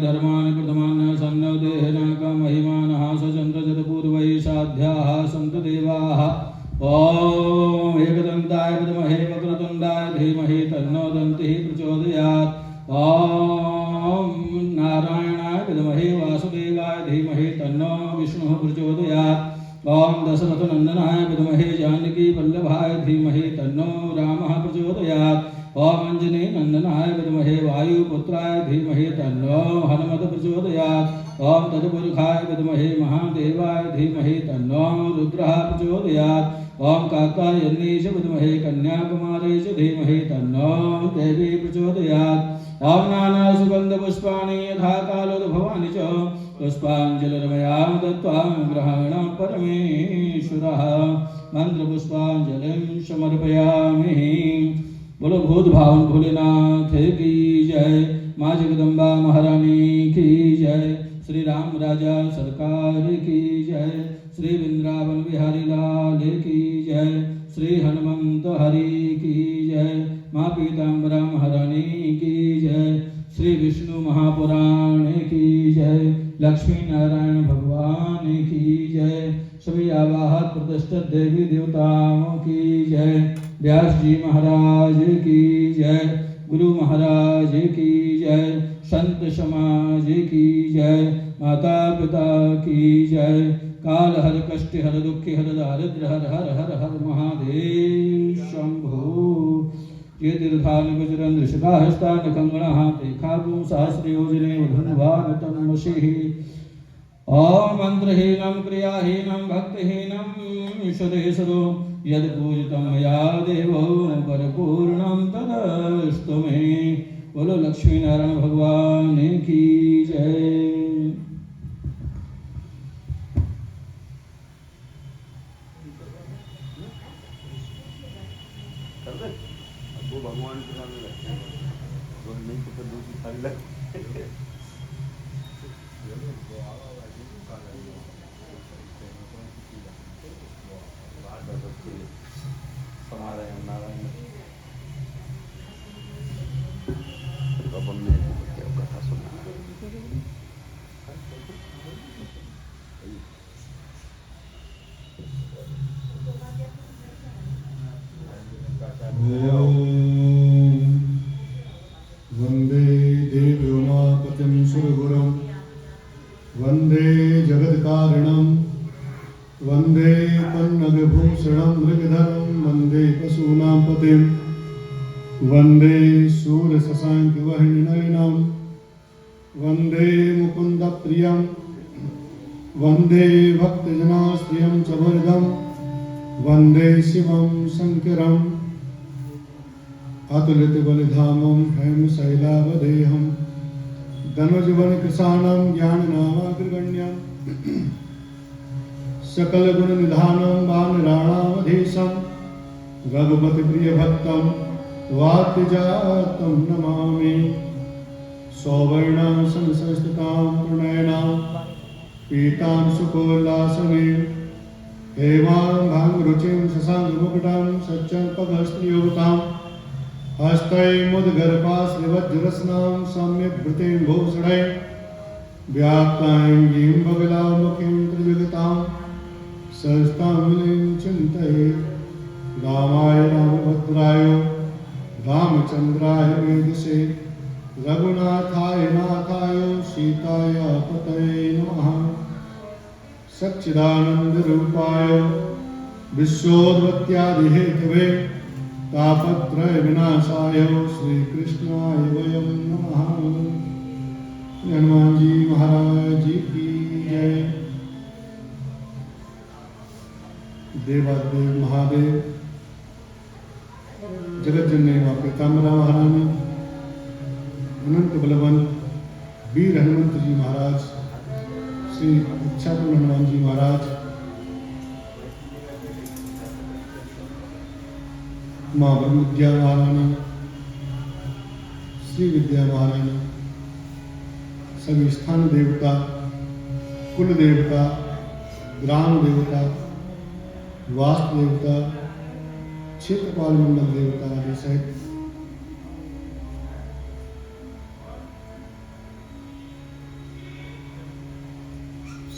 धर्मान् प्रथमान् सन्नो देहनाक महिमानः सचन्द्रजतपूर्वैः साध्याः सन्तु देवाः। ॐ एकदन्ताय विद्महे वक्रतुण्डाय धीमहि तन्नो दन्तिः प्रचोदयात्। ॐ नारायणाय विद्महे वासुदेवाय धीमहि तन्नो विष्णुः प्रचोदयात्। ॐ दशरथनन्दनाय विद्महे जानकीवल्लभाय धीमहि तन्नो रामः प्रचोदयात्। ॐ अञ्जनेयनन्दनाय विद्महे वायुपुत्राय धीमहि तन्नो हनुमत् प्रचोदयात्। ॐ तत्पुरुषाय विद्महे महादेवाय धीमहि तन्नो रुद्रः प्रचोदयात्। ॐ कात्यायन्यै च विद्महे कन्याकुमारी च धीमहि तन्नो देवी प्रचोदयात्। ॐ नानासुगन्धपुष्पाणि यथा कालोद्भवानि च पुष्पाञ्जलिर्मया दत्त्वा ग्रहणं परमेश्वरः। मन्त्रपुष्पाञ्जलिं समर्पयामि। बोलो भूत भावन भोलेनाथ की जय। माँ जगदम्बा महारानी की जय। श्री राम राजा सरकार की जय। श्री वृंदावन बिहारी लाल की जय। श्री हनुमंत हरि की जय। माँ पीताम्बरा महारानी की जय। श्री विष्णु महापुराण की जय। लक्ष्मी नारायण भगवान की जय। सभी आवाहक प्रतिष्ठित देवी देवताओं की जय। व्यास जी महाराज की जय। गुरु महाराज की जय। संत समाज की जय। माता पिता की जय। काल हर कष्ट हर दुख हर दारिद्र हर हर हर हर महादेव शंभो। ये तीर्थानि वज्रेन्द्र शिखाहस्तान कंगणः तेखागुं सहस्रयोजने वधून्वान तन्मषिः। ॐ मंत्रहीनं क्रियाहीनं भक्तिहीनं ईश्वरेश्वरो यद्पूजितं मया देवो परिपूर्णं तदस्तु मे। बोलो लक्ष्मी नारायण भगवान की जय। भगवान के नाम में लगते हैं, नहीं तो फिर दूसरी सारी लगती है। समारायण नारायण हमने कथा सुना। वंदे देवी उमापतिं सुरगुरुं वंदे जगत्कारणं वंदे पन्नगभूषणं मृगधरं वंदे पशूनां पतिं वंदे शूरशशाङ्कवह्निनयनं वंदे मुकुन्दप्रियं वंदे भक्तजनाश्रियं च वरदं वंदे शिवं शङ्करम् अतुलितबलधामं हेमशैलावदेहं धनुजवनकृशानं ज्ञाननामाग्रगण्यं सकलगुणनिधानं वानराणामधीशं रघुपतिप्रियभक्तं वाद्यजातं नमामि। सौवर्णां संसंस्थितां प्रणयनां पीतां सुकोल्लासमें हेमां भाङ्गरुचिं शशाङ्कमुकुटां सच्चङ्कभस्त्रियोगतां हस्तैमुद्गर्भाश्रिवज्ररत्नां सम्यग्भृतिं भूषणैः व्याप्ताङ्गीं बगलामुखीं त्रिविगतां सहस्ताङ्गुलिं चिन्तयेत्। रामाय रामभद्राय रामचन्द्राय वेदसे रघुनाथाय नाथाय सीताय पतये नमः। सच्चिदानन्दरूपाय विश्वोत्पत्त्यादिहेतवे तापत्रय विनाशाय श्री कृष्णाय वयं नमः। हनुमान जी महाराज की जय। देवादेव महादेव जगत जननी मां पीताम्बरा महारानी अनंत बलवंत वीर हनुमंत जी महाराज श्री इच्छापुर हनुमान जी महाराज माँ ब्रह्मविद्या महारानी श्री विद्या महारानी सभी स्थान देवता कुल देवता ग्राम देवता वास्तु देवता क्षेत्रपाल मंडल देवता आदि सहित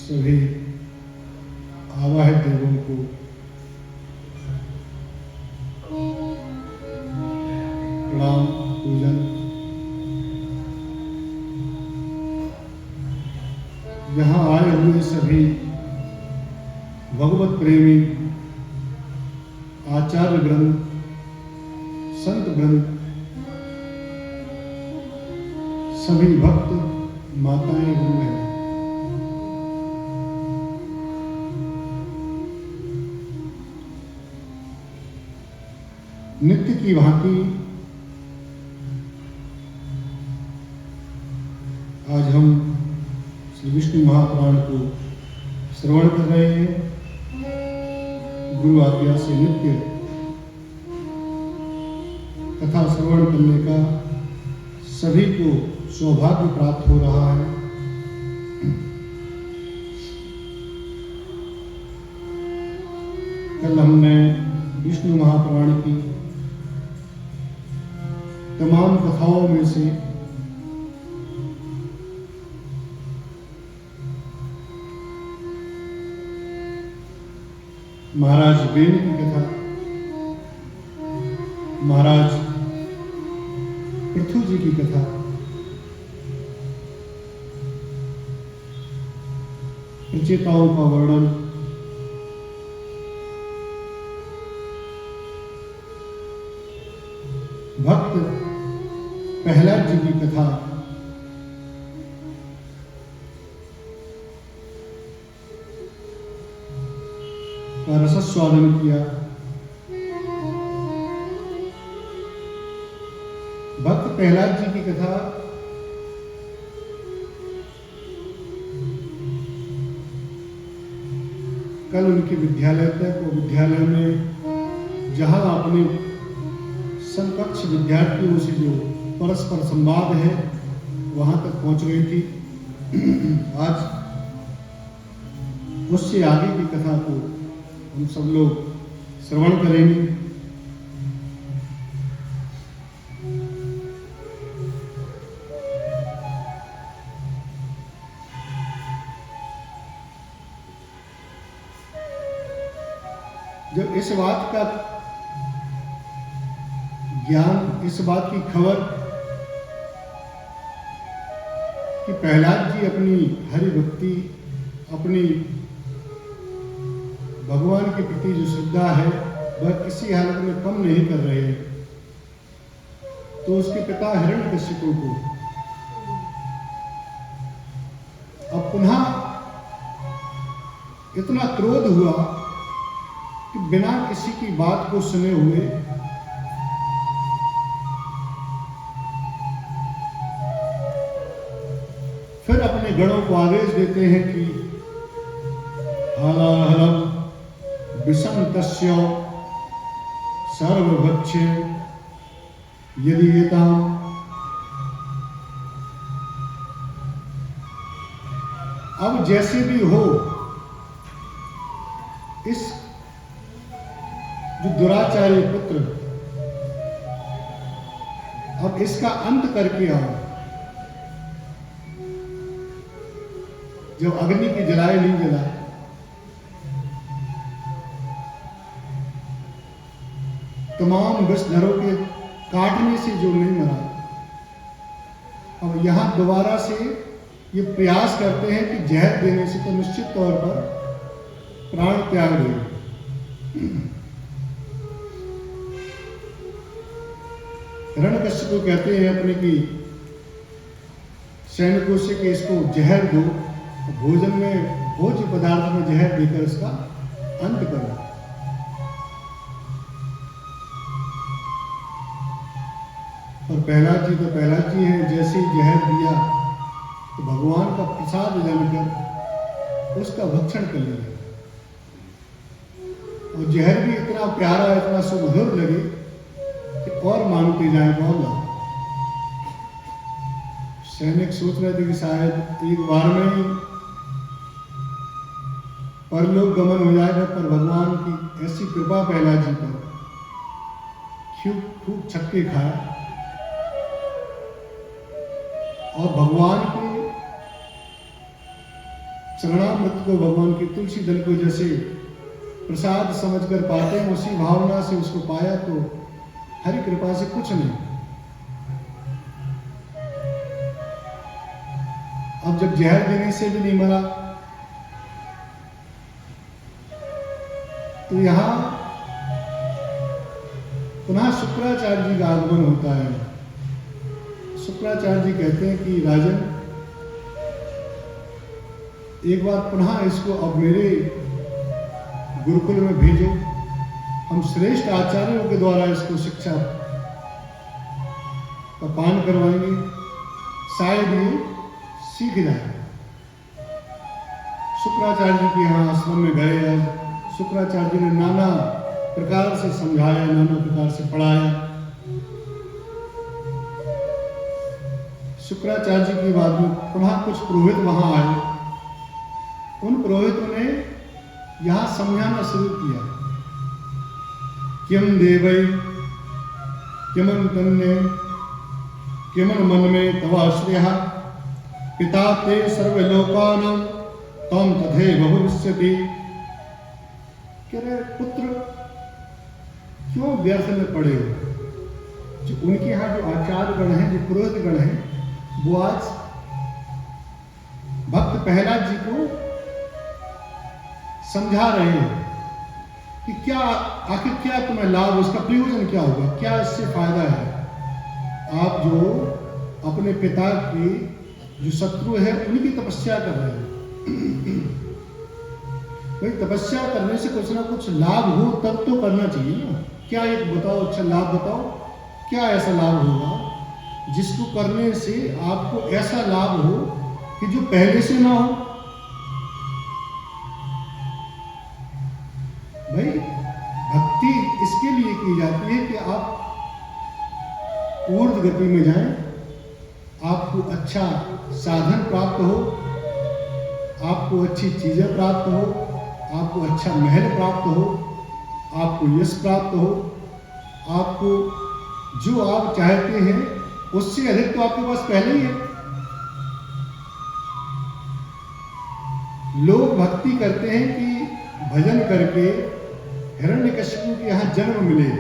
सभी आवाहित देवों को प्रणाम पूजन। यहाँ आए हुए सभी भगवत प्रेमी आचार्य वृंद, संत वृंद, सभी भक्त माताएं गुरु हैं, नित्य की भांति आज हम श्री विष्णु महापुराण को श्रवण कर रहे हैं। गुरु आज्ञा से नित्य कथा श्रवण करने का सभी को सौभाग्य प्राप्त हो रहा है। कल हमने विष्णु महापुराण की तमाम कथाओं में से महाराज बेन की कथा, महाराज पृथु जी की कथा, प्रचेताओं का वर्णन, भक्त प्रहलाद जी की कथा, का रसस्वादन किया। भक्त प्रहलाद जी की कथा कल उनके विद्यालय तक, वो विद्यालय में जहां अपने समकक्ष विद्यार्थियों से जो परस्पर संवाद है वहां तक पहुंच गई थी। आज उससे आगे की कथा को हम सब लोग श्रवण करेंगे। जब इस बात का ज्ञान, इस बात की खबर कि प्रहलाद जी अपनी हरि भक्ति, अपनी भगवान के प्रति जो श्रद्धा है वह किसी हालत में कम नहीं कर रहे हैं, तो उसके पिता हिरण्यकशिपु को अब पुनः इतना क्रोध हुआ कि बिना किसी की बात को सुने हुए फिर अपने गणों को आदेश देते हैं कि हलाहलम विषमतस्य सर्वभक्ष्य यदीयताम्। अब जैसे भी हो इस जो दुराचारी पुत्र, अब इसका अंत करके आओ। जब अग्नि की जलाए नहीं जला, तमाम विषधरों के काटने से जो नहीं मरा, अब यहां दोबारा से ये प्रयास करते हैं कि जहर देने से तो निश्चित तौर पर प्राण त्याग देंगे। हिरण्यकशिपु कहते हैं अपने की सैनिकों से कि इसको जहर दो, भोजन में, भोज्य पदार्थ में जहर देकर इसका अंत करो। और प्रहलाद जी तो प्रहलाद जी हैं, जैसे ही जहर दिया तो भगवान का प्रसाद जानकर उसका भक्षण कर लिया। और जहर भी इतना प्यारा, इतना सुमधुर लगे कि और मांगते जाए तो और लाओ। सैनिक सोच रहे थे कि शायद एक बार में ही परलोक गमन हो जाएगा, पर भगवान की ऐसी कृपा प्रहलाद जी पर, खूब छक्के खाए और भगवान के चरणामृत को भगवान की तुलसी दल को जैसे प्रसाद समझकर पाते हैं, उसी भावना से उसको पाया तो हरि कृपा से कुछ नहीं। अब जब जहर देने से भी नहीं मरा तो यहां पुनः शुक्राचार्य जी का आगमन होता है। शुक्राचार्य जी कहते हैं कि राजन, एक बार पुनः इसको अब मेरे गुरुकुल में भेजो, हम श्रेष्ठ आचार्यों के द्वारा इसको शिक्षा का पान करवाएंगे, शायद ये सीख जाए। शुक्राचार्य जी के यहाँ आश्रम में गए। शुक्राचार्य जी ने नाना प्रकार से समझाया, नाना प्रकार से पढ़ाया। शुक्राचार्य जी की बात में पुनः कुछ पुरोहित वहां आए। उन पुरोहितों ने यहां समझाना शुरू किया, किम देवै किमन तन्ने किमन मन में तवाश्रयः पिता ते सर्वलोकानां तम तथैव भविष्यति। कह रहे पुत्र, क्यों व्यर्थ में पड़े हो? जो उनके यहाँ जो आचार्य गण हैं, जो पुरोहित गण हैं, वो आज भक्त प्रहलाद जी को समझा रहे हैं कि क्या आखिर क्या तुम्हें लाभ, उसका प्रयोजन क्या होगा, क्या इससे फायदा है। आप जो अपने पिता की जो शत्रु है उनकी तपस्या कर रहे हैं। भाई तपस्या करने से कुछ ना कुछ लाभ हो तब तो करना चाहिए ना। क्या एक बताओ, अच्छा लाभ बताओ, क्या ऐसा लाभ होगा जिसको करने से आपको ऐसा लाभ हो कि जो पहले से ना हो। भाई भक्ति इसके लिए की जाती है कि आप ऊर्ध्व गति में जाएं, आपको अच्छा साधन प्राप्त हो, आपको अच्छी चीजें प्राप्त हो, आपको अच्छा महल प्राप्त हो, आपको यश प्राप्त हो, आपको जो आप चाहते हैं उससे अधिक तो आपके पास पहले ही है। लोग भक्ति करते हैं कि भजन करके हिरण्यकशिपु के यहां जन्म मिले,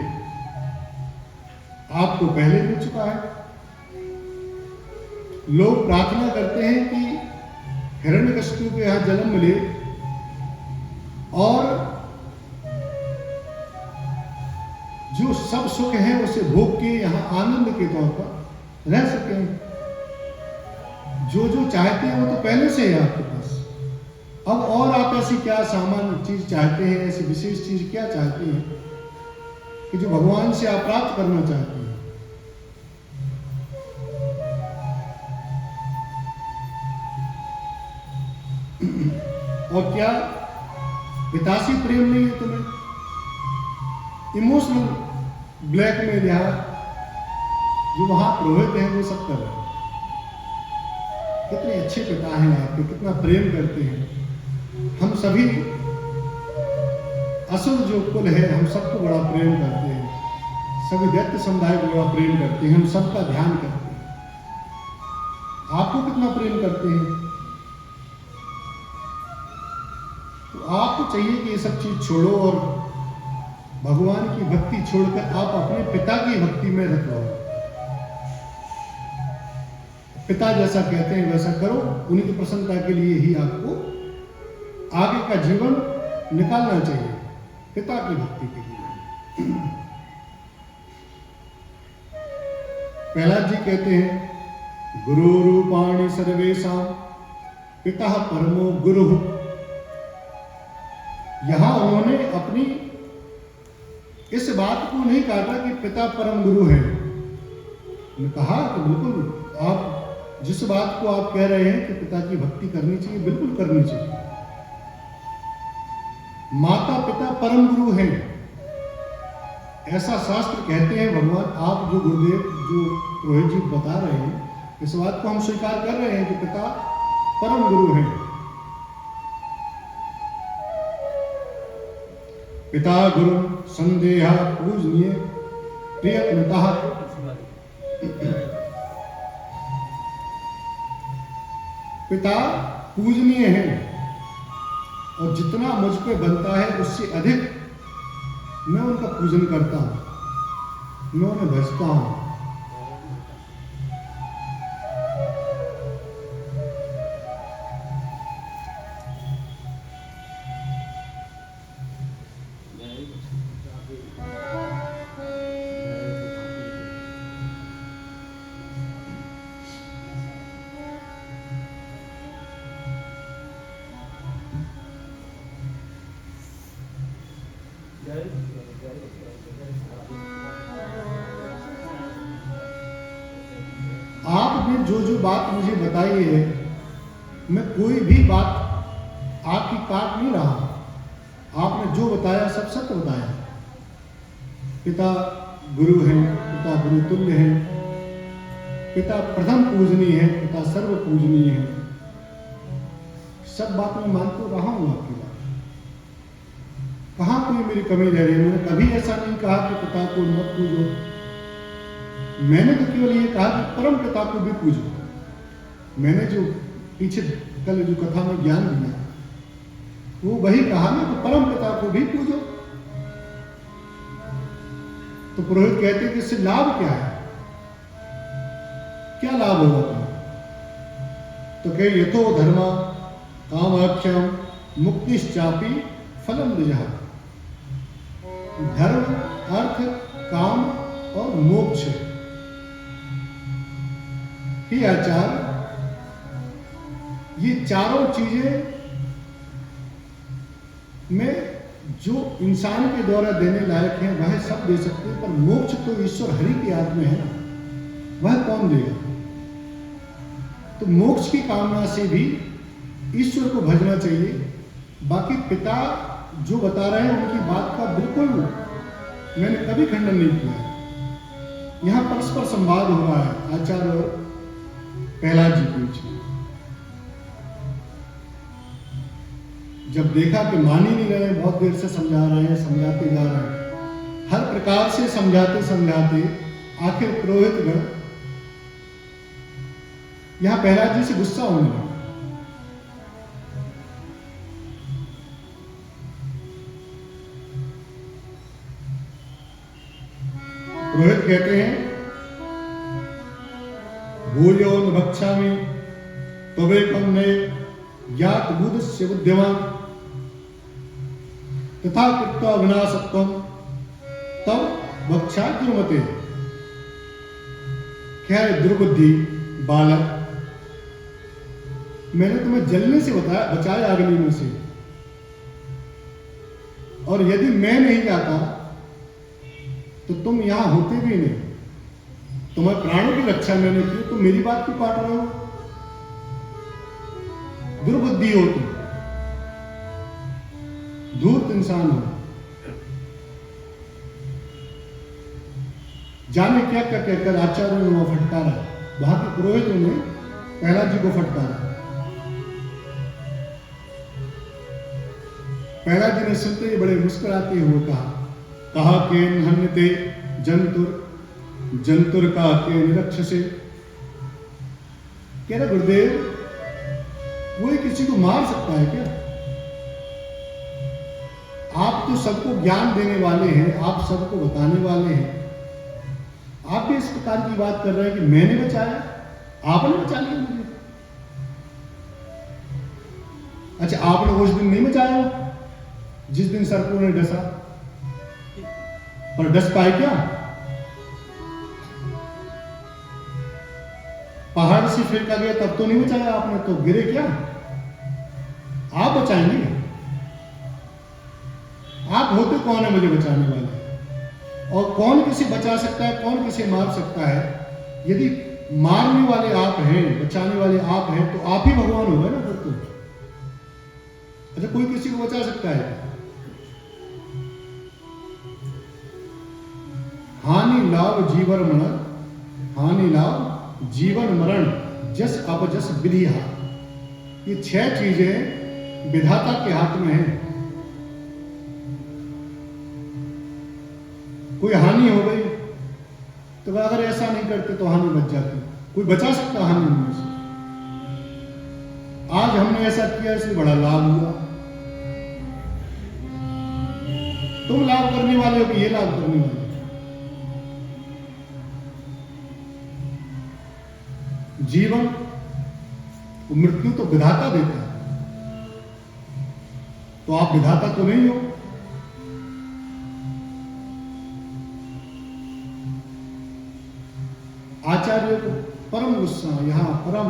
आपको पहले मिल चुका है। लोग प्रार्थना करते हैं कि हिरण्यकशिपु के यहां जन्म मिले और जो सब सुख है उसे भोग के यहां आनंद के तौर पर रह सकें। जो जो चाहते हैं वो तो पहले से है आपके पास। अब और आप ऐसी क्या सामान्य चीज चाहते हैं, ऐसी विशेष चीज क्या चाहते हैं कि जो भगवान से आप प्राप्त करना चाहते हैं। और क्या पितासी प्रेम नहीं है तुम्हें? इमोशनल ब्लैकमेल यहाँ जो वहां पुरोहित हैं वो सब कर रहे हैं। कितने अच्छे पिता हैं आपके, कितना प्रेम करते हैं। हम सभी असुर जो कुल है हम सबको बड़ा प्रेम करते हैं, सभी दैत्य समुदाय को बड़ा प्रेम करते हैं, हम सबका ध्यान करते हैं। आपको कितना प्रेम करते हैं? तो आपको चाहिए कि ये सब चीज छोड़ो और भगवान की भक्ति छोड़कर आप अपने पिता की भक्ति में रख लो। पिता जैसा कहते हैं वैसा करो, उनकी प्रसन्नता के लिए ही आपको आगे का जीवन निकालना चाहिए, पिता की भक्ति के लिए। प्रहलाद जी कहते हैं गुरु रूपाणि सर्वेषां पिता परमो गुरु। यहां उन्होंने अपनी इस बात को नहीं कहा था कि पिता परम गुरु है। उन्होंने कहा कि बिल्कुल आप जिस बात को आप कह रहे हैं कि पिता की भक्ति करनी चाहिए, बिल्कुल करनी चाहिए। माता पिता परम गुरु हैं, ऐसा शास्त्र कहते हैं। भगवान आप जो गुरुदेव जो रोहित जी बता रहे हैं, इस बात को हम स्वीकार कर रहे हैं कि पिता परम गुरु हैं। पिता गुरु संदेह पूजनीय प्रियतमतः। पिता पूजनीय है, और जितना मुझ पे बनता है उससे अधिक मैं उनका पूजन करता हूं, मैं उन्हें भजता हूं। आपने जो जो बात मुझे बताई है, मैं कोई भी बात आपकी काट नहीं रहा। आपने जो बताया सब सत्य बताया। पिता गुरु हैं, पिता गुरु तुल्य हैं, पिता प्रथम पूजनीय है, पिता सर्व पूजनीय है। सब बात मैं मान तो रहा हूं आपकी बात। कहां कोई मेरी कमी रह रही है? मैंने कभी ऐसा नहीं कहा कि पिता को मत पूजो। मैंने तो केवल ये कहा कि परम पिता को भी पूजो। मैंने जो पीछे कल जो कथा में ज्ञान दिया वो वही कहा ना कि परम पिता को भी पूजो। तो पुरोहित कहते हैं कि इससे लाभ क्या है? क्या लाभ होगा तुम्हें? तो कहे यथो धर्म कामाख्यम मुक्तिश्चापि फलम द्विजः। धर्म, अर्थ, काम और मोक्ष ही आचार, ये चारों चीजें में जो इंसान के द्वारा देने लायक है वह सब दे सकते हैं, पर मोक्ष तो ईश्वर हरि के हाथ में है ना, वह कौन देगा? तो मोक्ष की कामना से भी ईश्वर को भजना चाहिए। बाकी पिता जो बता रहे हैं उनकी बात का बिल्कुल मैंने कभी खंडन नहीं किया। यहां परस्पर संवाद हो रहा है आचार्य और प्रहलाद जी के बीच में। जब देखा कि मान ही नहीं रहे, बहुत देर से समझा रहे हैं, समझाते जा रहे हैं, हर प्रकार से समझाते समझाते आखिर पुरोहितगण यहां प्रहलाद जी से गुस्सा होने लगा। पुरोहित कहते हैं भूयोन भक्षामि तवेकम ने ज्ञात बुद्धस्य बुद्धिमान तथा कृत्वा विनाशत्वम तब भक्षा दुर्मते। क्या है दुर्बुद्धि बालक, मैंने तुम्हें जलने से बचाया अग्नि में से, और यदि मैं नहीं जाता तो तुम यहां होते भी नहीं। तुम्हारे प्राणों की रक्षा मैंने की, तुम मेरी बात क्यों काट रहे हो? दुर्बुद्धि हो तुम, धूर्त इंसान हो। जाने क्या क्या कहकर आचार्यों ने वहां फटकारा, वहां के पुरोहितों ने प्रहलाद जी को फटकारा। प्रहलाद जी ने सुनते ही बड़े मुस्कुराते हुए कहा के हन्यते जंतुर का के निरक्षसे। कह रहे गुरुदेव, कोई किसी को मार सकता है क्या? आप तो सबको ज्ञान देने वाले हैं, आप सबको बताने वाले हैं, आप भी इस प्रकार की बात कर रहे हैं कि मैंने बचाया, आपने बचा लिया मुझे। अच्छा, आपने उस दिन नहीं बचाया जिस दिन सर्पों ने डसा, पर डस पाए क्या? पहाड़ से फेंका गया तब तो नहीं बचाया आपने, तो गिरे क्या? आप बचाएंगे? आप होते कौन है मुझे बचाने वाले? और कौन किसे बचा सकता है, कौन किसे मार सकता है? यदि मारने वाले आप हैं, बचाने वाले आप हैं, तो आप ही भगवान हो गए ना फिर तो। अच्छा, कोई किसी को बचा सकता है? हानि लाभ जीवन मरण, हानि लाभ जीवन मरण जस अपजस विधि हाथ। ये 6 चीजें विधाता के हाथ में है। कोई हानि हो गई तो अगर ऐसा नहीं करते तो हानि बच जाती। कोई बचा सकता हानि होने से? आज हमने ऐसा किया इसलिए बड़ा लाभ हुआ, तुम लाभ करने वाले हो कि ये लाभ करने वाले हो? जीवन मृत्यु तो विधाता देता है, तो आप विधाता तो नहीं हो। आचार्य को परम गुस्सा, यहां परम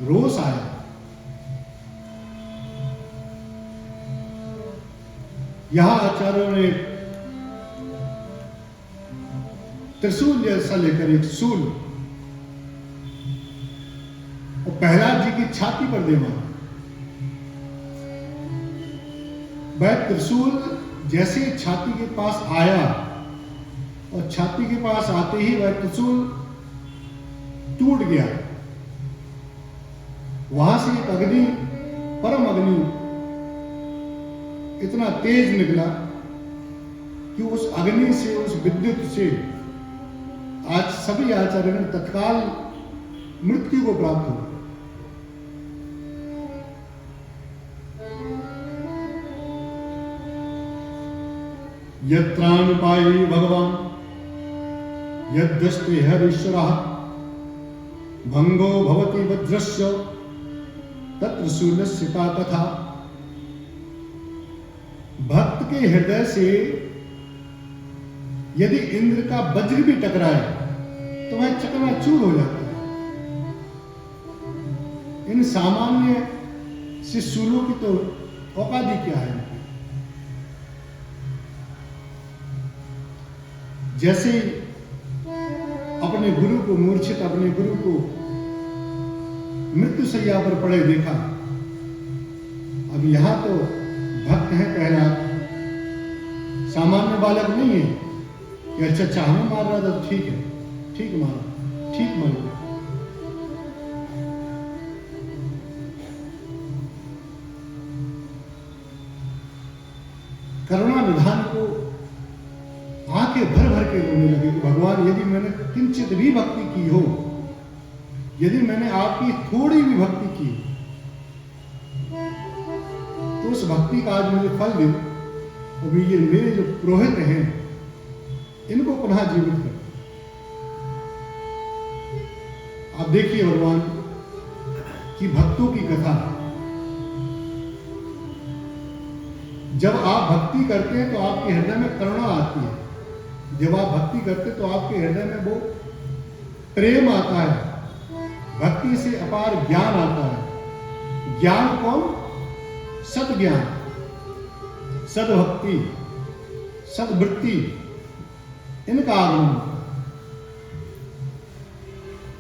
रोष आया। यहां आचार्यों ने त्रिशूल जैसा लेकर एक शूल और प्रहलाद जी की छाती पर दे मारा। वह त्रिशूल जैसे छाती के पास आया और छाती के पास आते ही वह त्रिशूल टूट गया। वहां से एक अग्नि, परम अग्नि इतना तेज निकला कि उस अग्नि से, उस विद्युत से आज सभी आचार्यों ने तत्काल मृत्यु को प्राप्त हो। यत्राण पाई भगवान यद्दस्ते हरीश्वरः भंगो भवति वज्रस्य तत्र शूलस्य का कथा। भक्त के हृदय से यदि इंद्र का वज्र भी टकराए तो वह चकनाचूर हो जाता है। इन सामान्य से शूलों की तो औकात ही क्या है। जैसे अपने गुरु को मूर्छित, अपने गुरु को मृत्यु शैया पर पड़े देखा। अब यहां तो भक्त है प्रहलाद, सामान्य बालक नहीं है कि अच्छा हमें मार रहा था तो ठीक है, ठीक मारा, ठीक मर गया। करुणा निधान को आंखें भर भर के रोने लगे कि भगवान यदि मैंने किंचित भी भक्ति की हो, यदि मैंने आपकी थोड़ी भी भक्ति की तो उस भक्ति का आज मुझे फल दे। और ये मेरे जो पुरोहित हैं इनको पुनः जीवित कर। आप देखिए भगवान की भक्तों की कथा। जब आप भक्ति करते हैं तो आपके हृदय में करुणा आती है। जब आप भक्ति करते तो आपके हृदय में वो प्रेम आता है, भक्ति से अपार ज्ञान आता है। ज्ञान कौन? सद्ज्ञान, सद्भक्ति, सद्वृत्ति, इनका आगमन।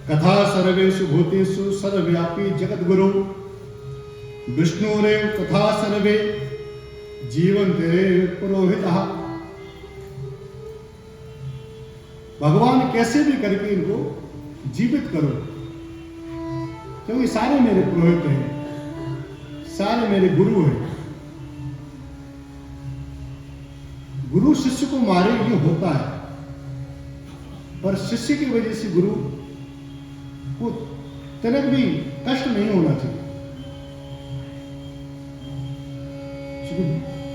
कथा सर्वेषु भूतेषु सर्वव्यापी जगद्गुरु विष्णुरेव कथा सर्वे जीवन्ते पुरोहितः। भगवान कैसे भी करके इनको जीवित करो, क्योंकि सारे मेरे पुरोहित हैं, सारे मेरे गुरु हैं। गुरु शिष्य को मारे ये होता है, पर शिष्य की वजह से गुरु को तनिक भी कष्ट नहीं होना चाहिए।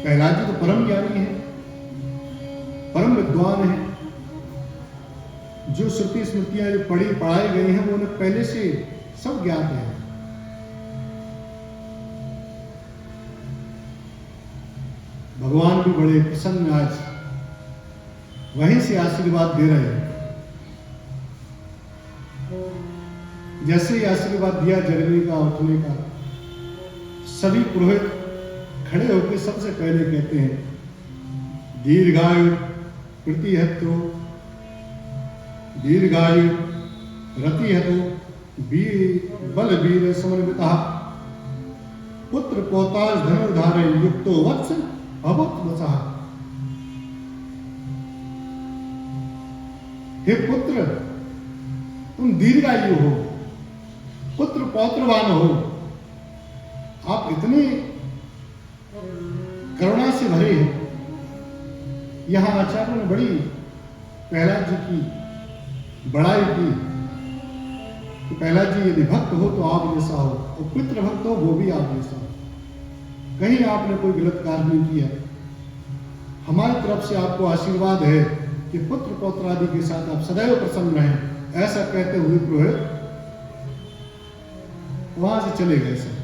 प्रहलाद जी तो परम ज्ञानी है, परम विद्वान है। जो श्रुति स्मृतियां जो पढ़ाई गई हैं वो उन्हें पहले से सब ज्ञात है। भगवान भी बड़े प्रसन्न आज वहीं से आशीर्वाद दे रहे हैं। जैसे ही आशीर्वाद दिया जगने का, उठने का, सभी पुरोहित खड़े होकर सबसे पहले कहते हैं दीर्घायु प्रतिहत्रो दीर्घायु रतिहतो बल वीर समन्विता पुत्र पौताज धनुर्धारे युक्तो वत्स अवत वसः। हे पुत्र, तुम दीर्घायु हो, पुत्र पौत्रवान हो। आप इतने करुणा से भरे हैं। यहां आचार्यों ने बड़ी प्रहलाद जी की बड़ाई की कि प्रहलाद जी यदि भक्त हो तो आप जैसा हो, और पितृ भक्त हो वो भी आप जैसा हो। कहीं आपने कोई गलत कार्य नहीं किया। हमारी तरफ से आपको आशीर्वाद है कि पुत्र पौत्र आदि के साथ आप सदैव प्रसन्न रहें। ऐसा कहते हुए पुरोहित वहां से चले गए सर,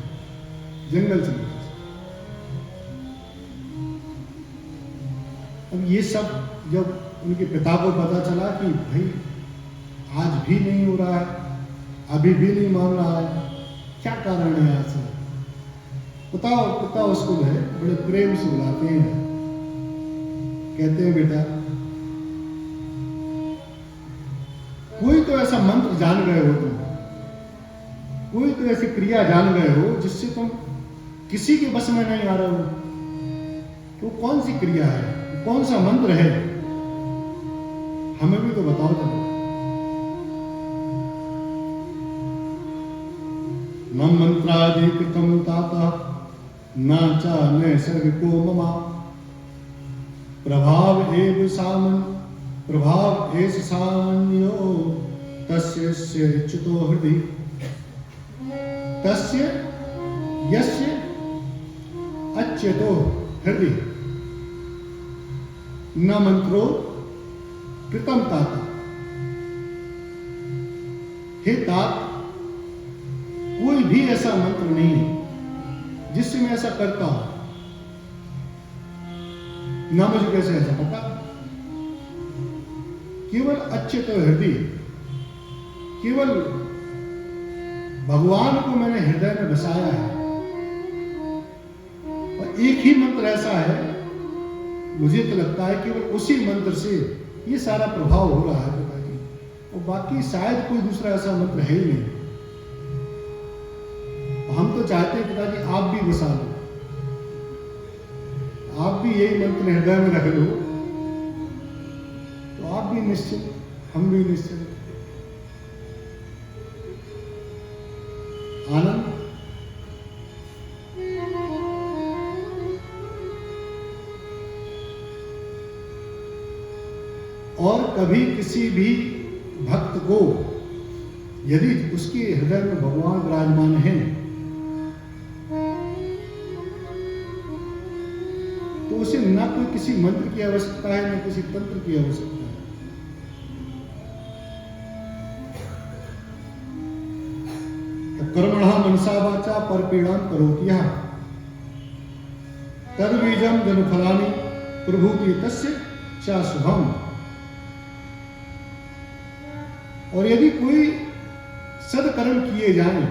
जंगल चले गए। अब ये सब जब उनके पिता को पता चला कि भाई आज भी नहीं हो रहा है, अभी भी नहीं मान रहा है, क्या कारण है आज से? पिता उसको जो है बड़े प्रेम से बुलाते हैं, कहते हैं बेटा कोई तो ऐसा मंत्र जान गए हो तुम, कोई तो ऐसी क्रिया जान गए हो जिससे तुम किसी के बस में नहीं आ रहे हो। तो कौन सी क्रिया है, कौन सा मंत्र है, हमें भी तो बताओ जरा। न मंत्रादि कृतम ताता न चा नैसर्ग को ममा प्रभाव एव सामन प्रभाव एस सामन्यो तस्य इच्छितो हृदय तस्य यस्य अच्युतो हृदय न मंत्रो कृतम ताता। हे तात, कोई भी ऐसा मंत्र नहीं है जिससे मैं ऐसा करता हूं, ना मुझे कैसे ऐसा पता। केवल अच्युत हृदय, केवल भगवान को मैंने हृदय में बसाया है। और एक ही मंत्र ऐसा है, मुझे तो लगता है केवल उसी मंत्र से ये सारा प्रभाव हो रहा है पिताजी, और बाकी शायद कोई दूसरा ऐसा मंत्र है ही नहीं। हम तो चाहते हैं पिताजी आप भी बसा लो, आप भी यही मंत्र हृदय में रख लो, तो आप भी निश्चित, हम भी निश्चित। आनंद और कभी किसी भी भक्त को यदि उसके हृदय में भगवान विराजमान हैं तो उसे ना कोई किसी मंत्र की आवश्यकता है, ना किसी तंत्र की आवश्यकता है। कर्मणः मनसा वाचा परपीड़ां करोति यः तद्बीजं जनुफलानि प्रभूति तस्य च शुभम्। और यदि कोई सदकर्म किए जाए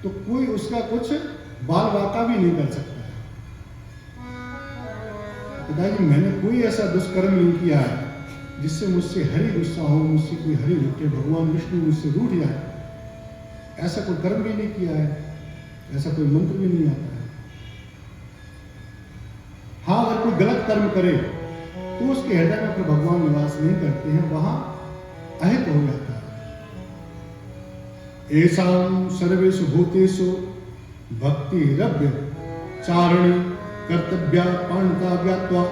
तो कोई उसका कुछ बाल वाका भी नहीं कर सकता है। पिताजी मैंने कोई ऐसा दुष्कर्म नहीं किया है जिससे मुझसे हरि गुस्सा हो, मुझसे कोई हरि उठे, भगवान विष्णु मुझसे रूठ जाए, ऐसा कोई कर्म भी नहीं किया है, ऐसा कोई मंत्र भी नहीं आता है। हाँ, अगर कोई गलत कर्म करे तो उसके हृदय में फिर भगवान निवास नहीं करते हैं, वहां अहित हो जाता है। एसां सर्वेषु भूतेषु भक्ति रव्य चारणी कर्तव्या पाणिताव्यात्वा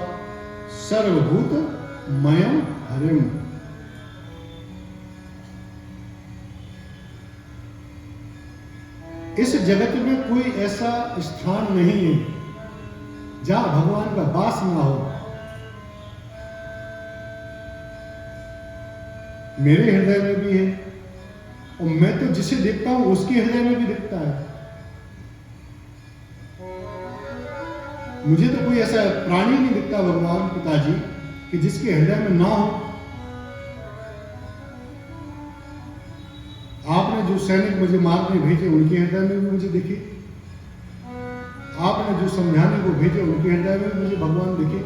सर्वभूत मयम हरिम। इस जगत में कोई ऐसा स्थान नहीं है जहां भगवान का वास ना हो। मेरे हृदय में भी है और मैं तो जिसे देखता हूं उसके हृदय में भी दिखता है। मुझे तो कोई ऐसा प्राणी नहीं दिखता भगवान पिताजी कि जिसके हृदय में ना हो। आपने जो सैनिक मुझे मारने भेजे उनके हृदय में भी मुझे दिखे, आपने जो समझाने को भेजे उनके हृदय में भी मुझे भगवान दिखे।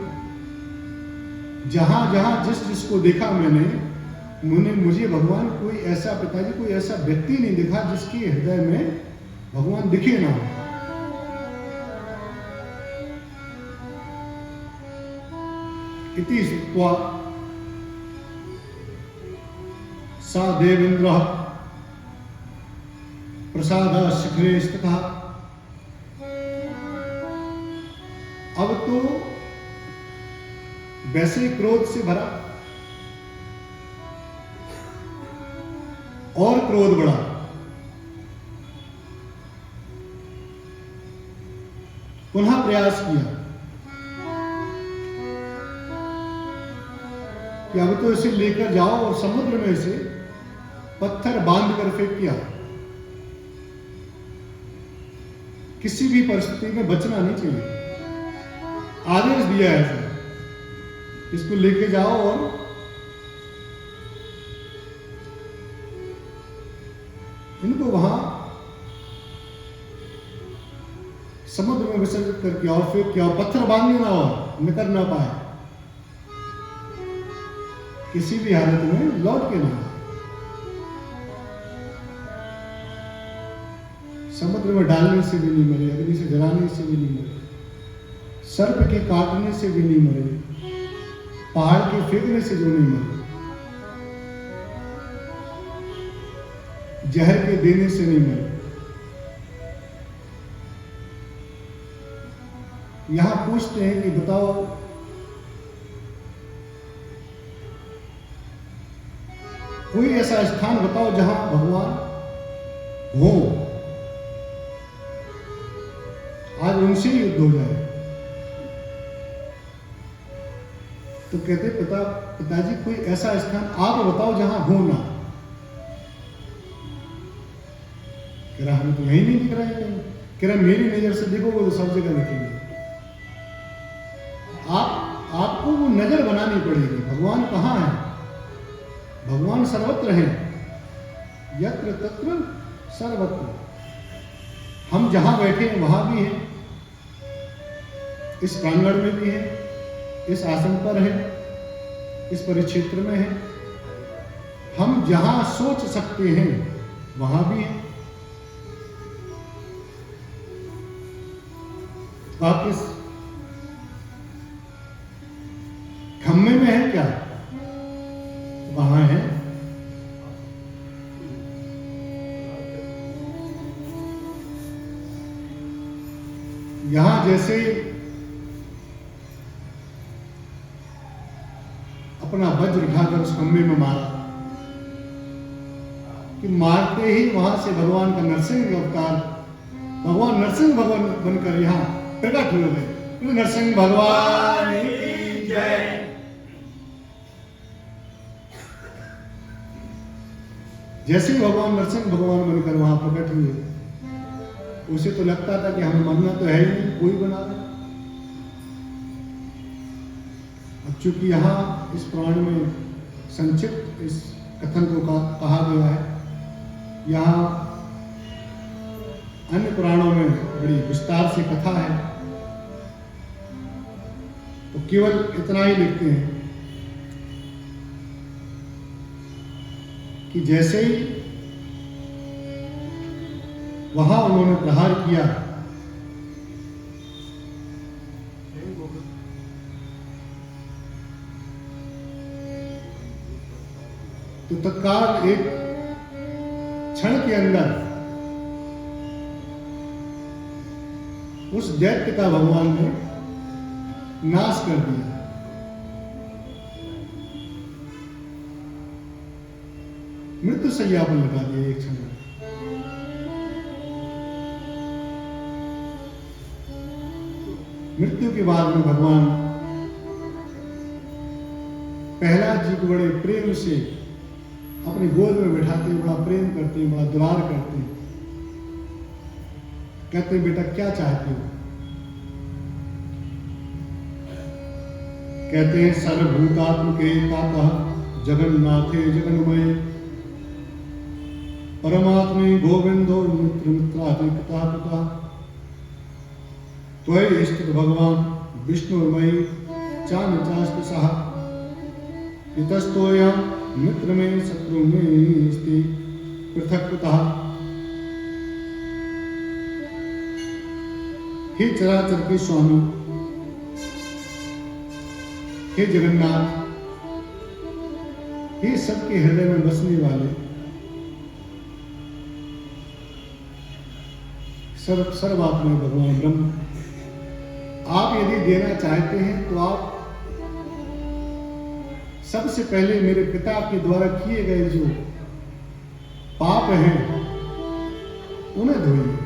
जहां जहां जिस जिसको देखा मुझे भगवान कोई ऐसा पिताजी कोई ऐसा व्यक्ति नहीं दिखा जिसके हृदय में भगवान दिखे ना हो। इति श्रुत्वा सा देवेन्द्र प्रसाद शिखरे स्थितः। अब तो वैसे क्रोध से भरा और क्रोध बढ़ा। पुनः प्रयास किया कि अब तो इसे लेकर जाओ और समुद्र में इसे पत्थर बांध कर फेंक दिया। किसी भी परिस्थिति में बचना नहीं चाहिए। आदेश दिया है ऐसा, इसको लेके जाओ और इनको वहां समुद्र में विसर्जित करके आओ, फेंक के आओ, पत्थर बांधने ना हो, निकल ना पाए, किसी भी हालत में लौट के ना आए। समुद्र में डालने से भी नहीं मरे, अग्नि से जलाने से भी नहीं मरे, सर्प के काटने से भी नहीं मरे, पहाड़ के फेंकने से जो नहीं मरे, जहर के देने से नहीं मरे। यहां पूछते हैं कि बताओ कोई ऐसा स्थान बताओ जहां भगवान हो, आज उनसे ही युद्ध हो जाए। तो कहते पिताजी कोई ऐसा स्थान आप बताओ जहां हो ना। कह रहा हमें तो यही नहीं दिख रहा है कहीं। कह रहा मेरी नजर से देखोगे तो सब जगह दिखेंगे। आपको वो नजर बनानी पड़ेगी, भगवान कहाँ है। भगवान सर्वत्र है, यत्र तत्र सर्वत्र। हम जहां बैठे हैं वहां भी हैं, इस प्रांगण में भी है, इस आसन पर है, इस परिक्षेत्र में है। हम जहां सोच सकते हैं वहां भी है। आप इस खम्मे में है क्या? वहां है। यहां जैसे अपना वज्र उठाकर उस खम्भे में मारा कि मारते ही वहां से भगवान का नरसिंह अवतार, भगवान नरसिंह भगवान बनकर यहां प्रकट हो गए। नरसिंह भगवान की जय। जैसे ही भगवान नरसिंह भगवान बनकर वहां प्रकट हुए, उसे तो लगता था कि हमें मरना तो है ही नहीं, कोई बना दे। अब चूंकि यहाँ इस पुराण में संक्षिप्त इस कथन को कहा गया है, यहाँ अन्य पुराणों में बड़ी विस्तार से कथा है, तो केवल इतना ही लिखते हैं कि जैसे ही वहां उन्होंने प्रहार किया, तो तत्काल एक क्षण के अंदर उस दैत्य का भगवान ने नाश कर दिया। मृत्यु सैया पर लगा दिया एक क्षण में। मृत्यु के बाद में भगवान प्रहलाद जी को बड़े प्रेम से अपनी गोद में बैठाते, बड़ा प्रेम करते, बड़ा दुलार करते, कहते बेटा क्या चाहते हो? कहते हैं सर्वभूतात्मके तातः जगन्नाथे जगन्मय परमात्मे गोविंदो मित्र मित्राधिकता पिता त्वयि स्थित भगवान विष्णुर्मयि चान चास्ति सह इतस्तोयं मित्र में शत्रु में स्थिति पृथक पिता। हे चराचर के स्वामी, हे जगन्नाथ, हे सबके हृदय में बसने वाले, सर्वात्मा भगवान ब्रह्म, आप यदि देना चाहते हैं तो आप सबसे पहले मेरे पिता के द्वारा किए गए जो पाप हैं उन्हें धोइए।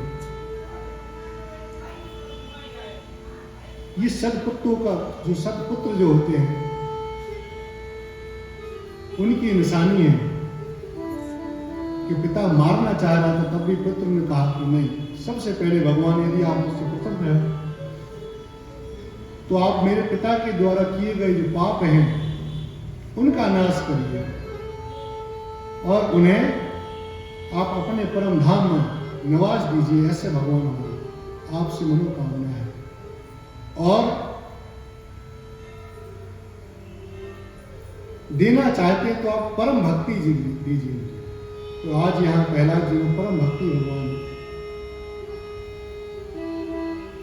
ये सदपुत्रों का जो सदपुत्र जो होते हैं, उनकी निशानी है कि पिता मारना चाह रहा था, तब भी पुत्र ने कहा कि नहीं, सबसे पहले भगवान यदि आप मुझसे प्रसन्न हैं तो आप मेरे पिता के द्वारा किए गए जो पाप हैं उनका नाश करिए और उन्हें आप अपने परम धाम में निवास दीजिए। ऐसे भगवान हमारी आपसे मनोकामना है। और देना चाहते हैं तो आप परम भक्ति दीजिए। तो आज यहाँ प्रहलाद जी ने परम भक्ति भगवान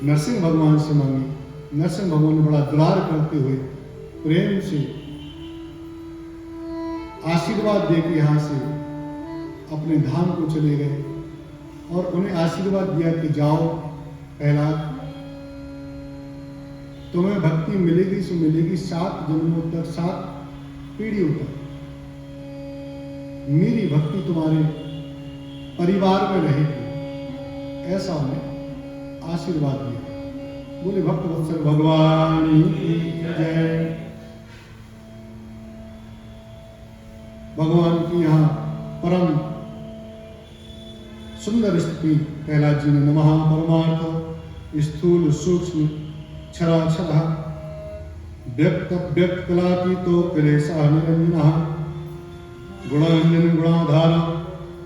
नरसिंह भगवान से मांगी। नरसिंह भगवान ने बड़ा दुलार करते हुए प्रेम से आशीर्वाद देकर यहाँ से अपने धाम को चले गए और उन्हें आशीर्वाद दिया कि जाओ प्रहलाद, तुम्हें भक्ति मिलेगी सो मिलेगी 7 जन्मों तक, 7 पीढ़ियों तक मेरी भक्ति तुम्हारे परिवार में रहेगी। ऐसा उन्हें आशीर्वाद दिया। बोले भक्त वत्सल भगवान की जय। भगवान की यहाँ परम सुंदर स्तुति प्रहलाद जी ने नमः परमार्थ स्थूल सूक्ष्म क्षराक्षर व्यक्त व्यक्त कलातीतो क्लेशः निरंजनः गुणान्यन गुणाधार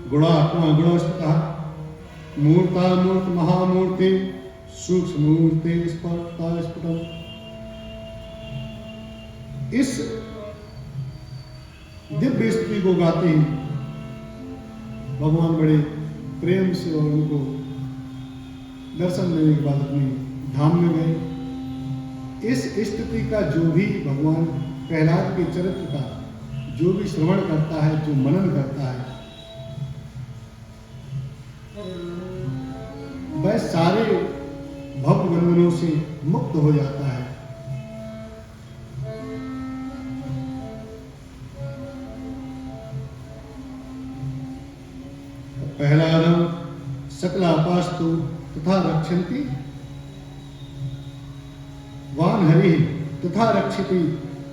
गुणात्मा गुणस्पतः मूर्ता मूर्त महामूर्ति सूक्ष्म मूर्ति स्फुटता स्फुटम। इस दिव्य स्तुति को गाते ही भगवान बड़े प्रेम से और उनको दर्शन देने के बाद अपने धाम में गए। इस स्तुति का जो भी भगवान प्रहलाद के चरित्र का जो भी श्रवण करता है, जो मनन करता है, वह सारे भव बंधनों से मुक्त हो जाता है। प्रहलादं सकलापास्तु तथा रक्षन्ति वान हरिः तथा रक्षति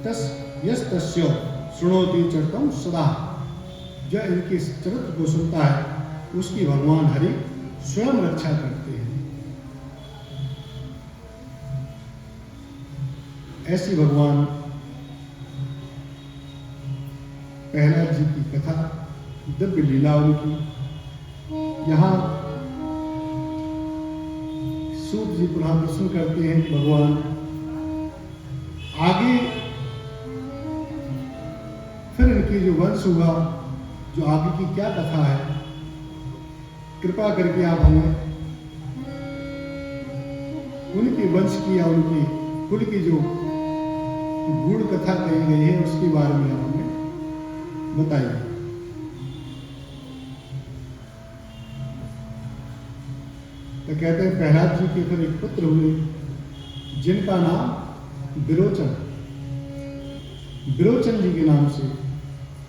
तस् यस्तस्य शृणोति चरितं सदा। जो इनके चरित्र को सुनता है उसकी भगवान हरि स्वयं रक्षा करते हैं। ऐसी भगवान प्रहलाद जी की कथा, दिव्य लीला उनकी। यहाँ सूत जी पुनः प्रश्न करते हैं कि भगवान आगे फिर इनकी जो वंश हुआ, जो आगे की क्या कथा है, कृपा करके आप हमें उनके वंश की या उनके कुल की जो गूढ़ कथा कही गई है उसके बारे में आप हमें बताइए। तो कहते हैं प्रहलाद जी के फिर एक पुत्र हुए जिनका नाम विरोचन, विरोचन जी के नाम से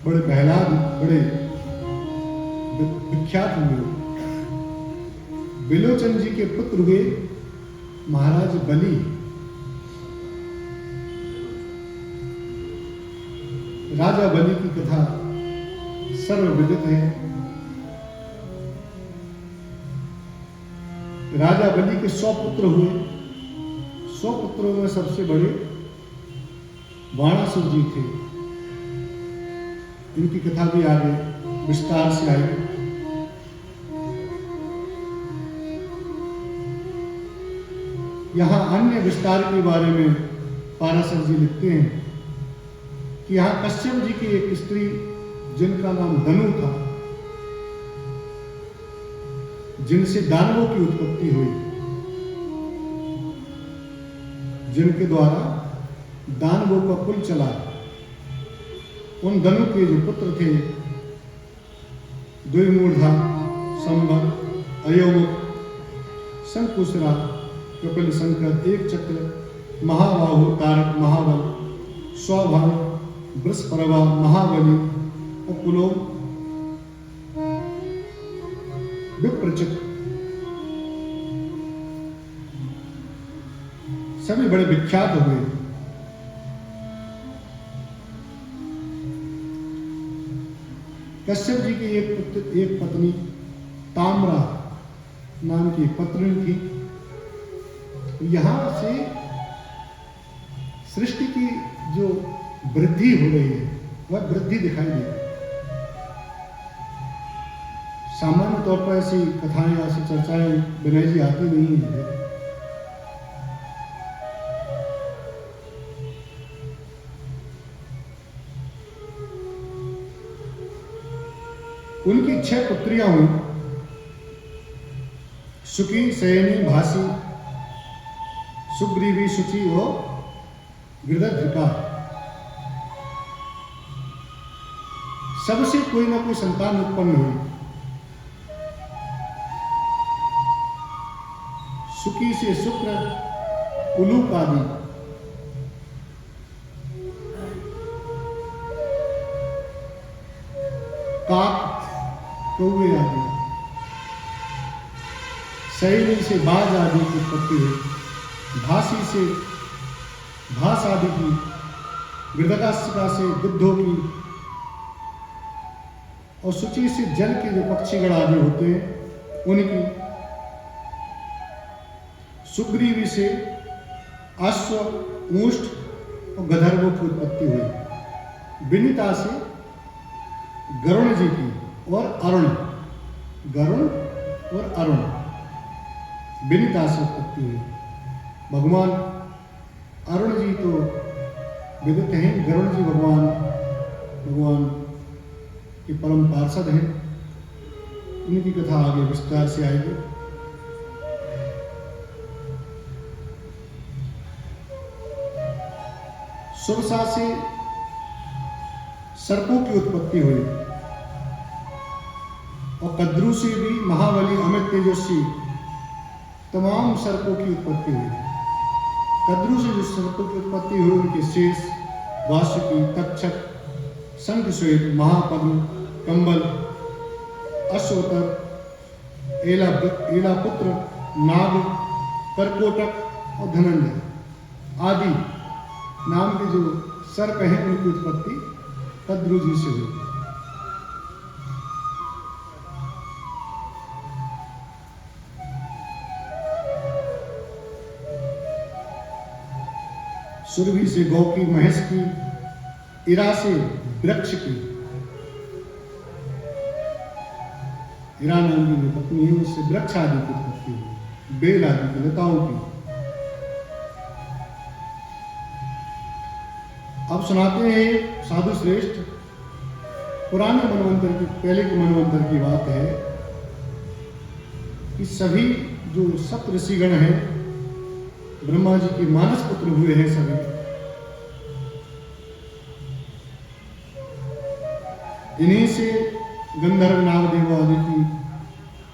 बड़े प्रहलाद बड़े विख्यात हुए। विलोचन जी के पुत्र हुए महाराज बलि। राजा बलि की कथा सर्वविदित है। राजा बलि के 100 पुत्र हुए। 100 पुत्रों में सबसे बड़े बाणासुर जी थे। इनकी कथा भी आगे विस्तार से आई। यहाँ अन्य विस्तार के बारे में पाराशर जी लिखते हैं कि यहाँ कश्यप जी की एक स्त्री जिनका नाम धनु था, जिनसे दानवों की उत्पत्ति हुई, जिनके द्वारा दानवों का कुल चला। उन धनु के जो पुत्र थे द्विमूर्धा, संभव, अयोमुख, शंकुशरा, कपिल शंकर, एक चक्र, महाबाहु, तारक, महाबल, स्वभाव, वृषपर्वा, महाबली, उपलो, विप्रचित, सभी बड़े विख्यात हुए। कश्यप जी की एक पत्नी ताम्रा नाम की एक पत्नी थी। यहाँ से सृष्टि की जो वृद्धि हो रही है वह वृद्धि दिखाई देती है। सामान्य तौर पर ऐसी कथाएं, ऐसी चर्चाएं विनय जी आती नहीं है। उनकी 6 पुत्रियां हुई, सुकी, सयनी, भासी, सुग्रीवी, शुचि और गृदध्रिका। सबसे कोई ना कोई संतान उत्पन्न हुई। सुकी से शुक्र, उलूक आदि, काक, कौवे आदि, सैनी से बाज आदि की उत्पत्ति हुई। भासी से भास आदि की, गृदकाशिका से गिद्धों की, और शुचि से जल के जो पक्षीगण आदि होते हैं उनकी। सुग्रीवी से अश्व, ऊष्ट और गधर्वों की उत्पत्ति हुई। विनीता से गरुण जी की और अरुण, गरुण और अरुण, विनीता से उत्पत्ति हुई। भगवान अरुण जी तो विदित हैं, गरुण जी भगवान के परम पार्षद हैं। उनकी कथा आगे विस्तार से आएगी। सुरसा से सर्पों की उत्पत्ति हुई और कद्रू से भी महाबली, अमित, तेजस्वी तमाम सर्पों की उत्पत्ति हुई। कद्रू से जो सर्पों की उत्पत्ति हुई उनके शेष, वासुकी, तक्षक, शंखश्वेत, महापद्म, कंबल, अश्वतर, एलापुत्र, नाग, करकोटक और धनंजय आदि नाम के जो सर्प हैं उनकी उत्पत्ति कद्रू जी से हुई। सुरभि से गौ की, महेश की, इरा से वृक्ष की, इरा नाम की जो पत्नी है उससे वृक्ष आदि की उत्पत्ति हुई, बेल आदि की, लताओं की। अब सुनाते हैं साधु श्रेष्ठ, पुराने मनवंतर की, पहले के मनवंतर की बात है कि सभी जो सप्त ऋषिगण हैं, ब्रह्मा जी के मानस पुत्र हुए हैं सभी। इन्हीं से गंधर्व, नागदेव आदि की,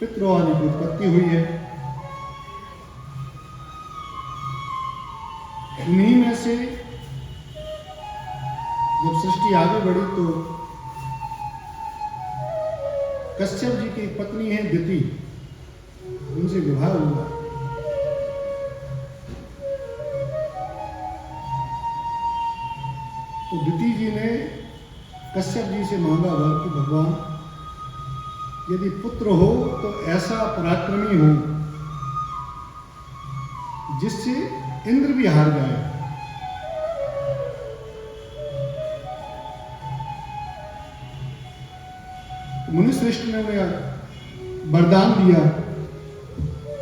पितरों आदि की उत्पत्ति हुई है। इन्हीं में से जब सृष्टि आगे बढ़ी तो कश्यप जी की पत्नी है दिति, उनसे विवाह हुआ। तो दिति जी ने कश्यप जी से मांगा वर कि भगवान यदि पुत्र हो तो ऐसा पराक्रमी हो जिससे इंद्र भी हार जाए। मुनिश्रेष्ठ ने उन्हें वरदान दिया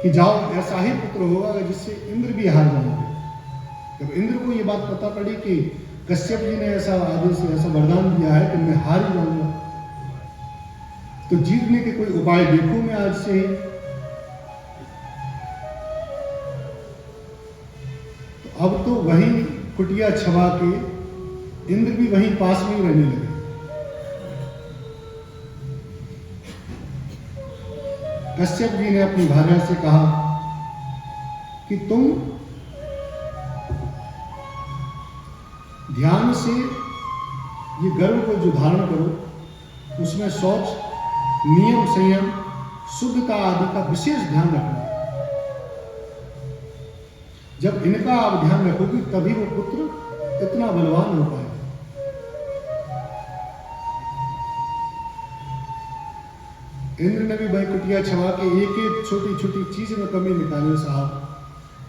कि जाओ ऐसा ही पुत्र होगा जिससे इंद्र भी हार जाएंगे। जब इंद्र को ये बात पता पड़ी कि कश्यप जी ने ऐसा आदेश, ऐसा वरदान दिया है कि मैं हार ही जाऊंगा, तो जीतने के कोई उपाय देखूं मैं आज से ही। तो अब तो वहीं कुटिया छवा के इंद्र भी वहीं पास में ही रहने लगे। कश्यप जी ने अपनी भार्या से कहा कि तुम ध्यान से ये गर्भ को जो धारण करो उसमें शौच, नियम, संयम, शुद्धता आदि का विशेष ध्यान रखना। जब इनका आप ध्यान रखोगे तभी वो पुत्र इतना बलवान हो पाएगा। इंद्र ने भी बैकुटिया छवा के एक एक छोटी छोटी चीज में कमी निकाले साहब,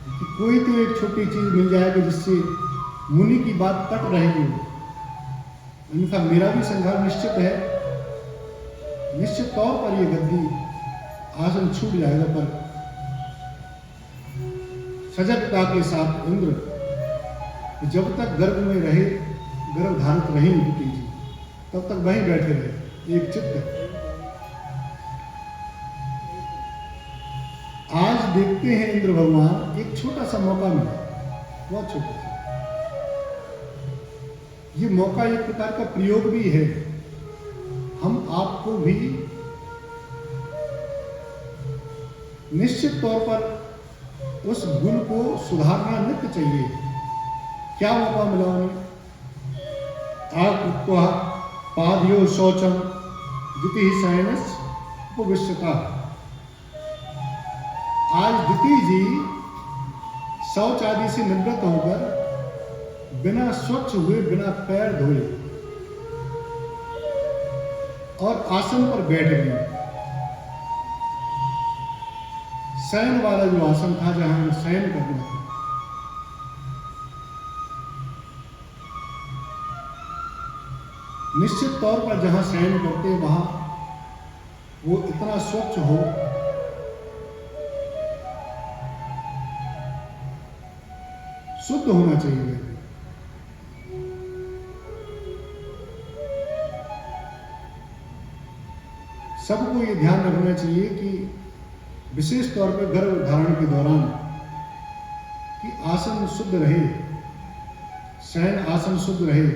कि कोई तो एक छोटी चीज मिल जाएगी जिससे मुनि की बात कट रहेगी। उनका मेरा भी संघार निश्चित है, निश्चित तौर पर ये गद्दी आसन छूट जाएगा। पर सजगता के साथ इंद्र जब तक गर्भ में रहे, गर्भ धारित रही दुति जी, तब तक वहीं बैठे रहे एक चित्त। आज देखते हैं इंद्र भगवान, एक छोटा सा मौका मिला, बहुत छोटा सा। ये मौका एक प्रकार का प्रयोग भी है। हम आपको भी निश्चित तौर पर उस गुण को सुधारना नित्य चाहिए। क्या मौका मिला उन्हें? आकृत्वा पादयो शौचम द्वितीय शयनस उपविष्टता। आज द्वितीय जी शौच आदि से निवृत्त होकर बिना स्वच्छ हुए, बिना पैर धोए और आसन पर बैठ गए। शयन वाला जो आसन था, जहां हमें शयन करना था, निश्चित तौर पर जहां शयन करते वहां वो इतना स्वच्छ हो, शुद्ध होना चाहिए। सबको ये ध्यान रखना चाहिए कि विशेष तौर पर गर्भ धारण के दौरान कि आसन शुद्ध रहे, शयन आसन शुद्ध रहे,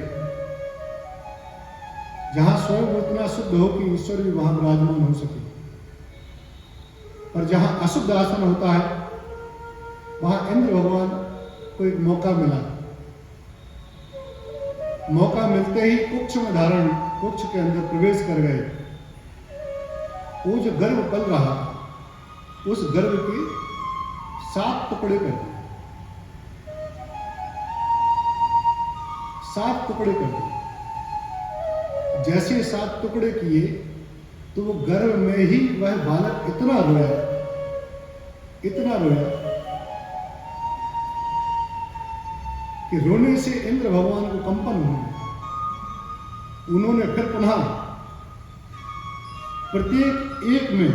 जहां स्वयं इतना शुद्ध हो कि ईश्वर भी वहां विराजमान हो सके। पर जहां अशुद्ध आसन होता है, वहां इंद्र भगवान को एक मौका मिला। मौका मिलते ही कुक्ष में धारण, कुक्ष के अंदर प्रवेश कर गए। वो जो गर्भ पल रहा, उस गर्भ के 7 टुकड़े कर दिए, 7 टुकड़े कर दिए। जैसे 7 टुकड़े किए तो वो गर्भ में ही वह बालक इतना रोया, इतना रोया कि रोने से इंद्र भगवान को कंपन हुए। उन्होंने फिर पुनः प्रत्येक एक में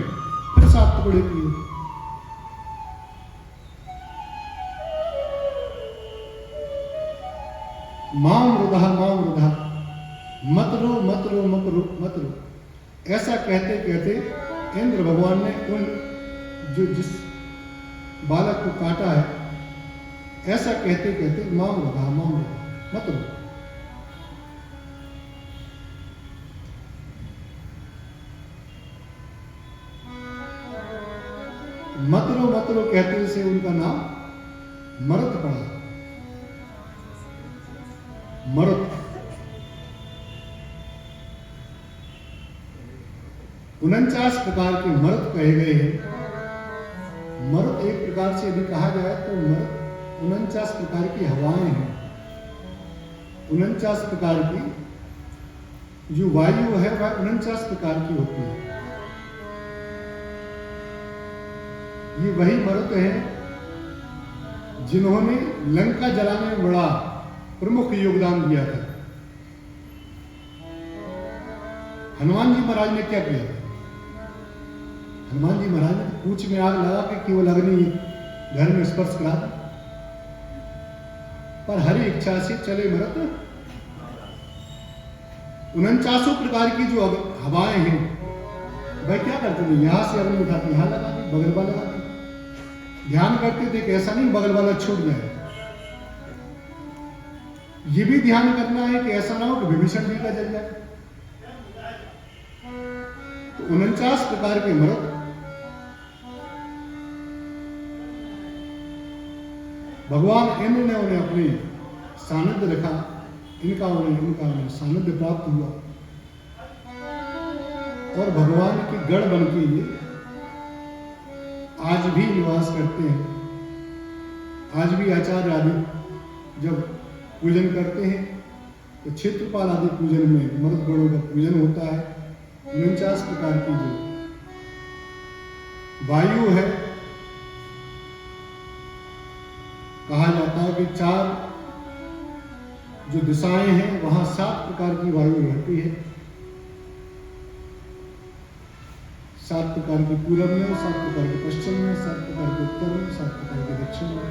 फिर 7 टुकड़े किए। माम रुधा मत रो मत रो मत रो मत रो, ऐसा कहते कहते इंद्र भगवान ने उन जो जिस बालक को काटा है, ऐसा कहते कहते माम रुधा मत रो। मत रो कहते से उनका नाम मरुत पड़ा। मरुत 49 प्रकार के मरुत कहे गए हैं। मरुत एक प्रकार से यदि कहा जाए तो मरुत 49 प्रकार की हवाएं हैं। 49 प्रकार की जो वायु है वह 49 प्रकार की होती है। ये वही मरुत हैं जिन्होंने लंका जलाने में बड़ा प्रमुख योगदान दिया था। हनुमान जी महाराज ने क्या किया? हनुमान जी महाराज ने पूंछ में आग लगा के केवल अग्नि घर में स्पर्श करा, पर हरि इच्छा से चले मरुत। 49 प्रकार की जो हवाएं हैं वह क्या करते थे? यहां से अग्नि उठाते यहां लगा दी, बगल वाला लगा दी। ध्यान करते थे कि ऐसा नहीं बगल वाला छूट जाए। ये भी ध्यान करना है कि ऐसा ना हो कि विभीषण जी का जल जाए। तो 49 प्रकार के मरुत भगवान इंद्र ने उन्हें अपने सानिध्य रखा। इनका उन्हें सानिध्य प्राप्त हुआ और भगवान के गढ़ बन के ये आज भी निवास करते हैं। आज भी आचार्य आदि जब पूजन करते हैं तो क्षेत्रपाल आदि पूजन में मरुत गणों का पूजन होता है। 49 प्रकार की जो वायु है। कहा जाता है कि 4 जो दिशाएं हैं वहां 7 प्रकार की वायु रहती है। 7 प्रकार के पूरब में, 7 प्रकार के पश्चिम में, 7 प्रकार के उत्तर में, 7 प्रकार के दक्षिण में,